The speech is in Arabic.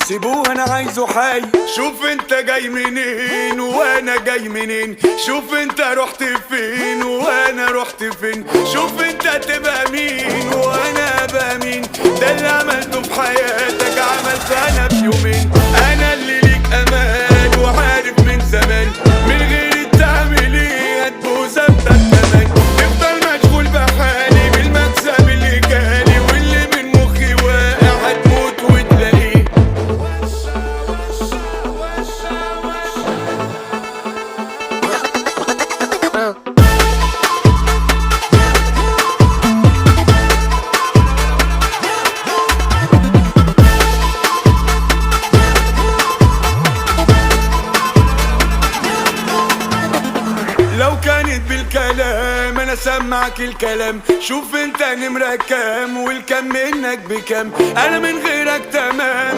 سيبوه انا عايزه حي. شوف انت جاي منين وانا جاي منين، شوف انت رحت فين وانا رحت فين، شوف انت تبقى مين وانا ابقى مين. ده اللي عملته في حياتك عملته انا في يومين. انا اللي ليك امان وعارف من زمان، من غير تعمل ايه هتبوظ انت كمان. تفضل مشغول بحالي بالمكسب اللي جالي، واللي من مخي واقع هتموت وتلاقيه. لو كانت بالكلام انا سمعك الكلام، شوف انت نمرة كام والكم منك بكام. انا من غيرك تمام.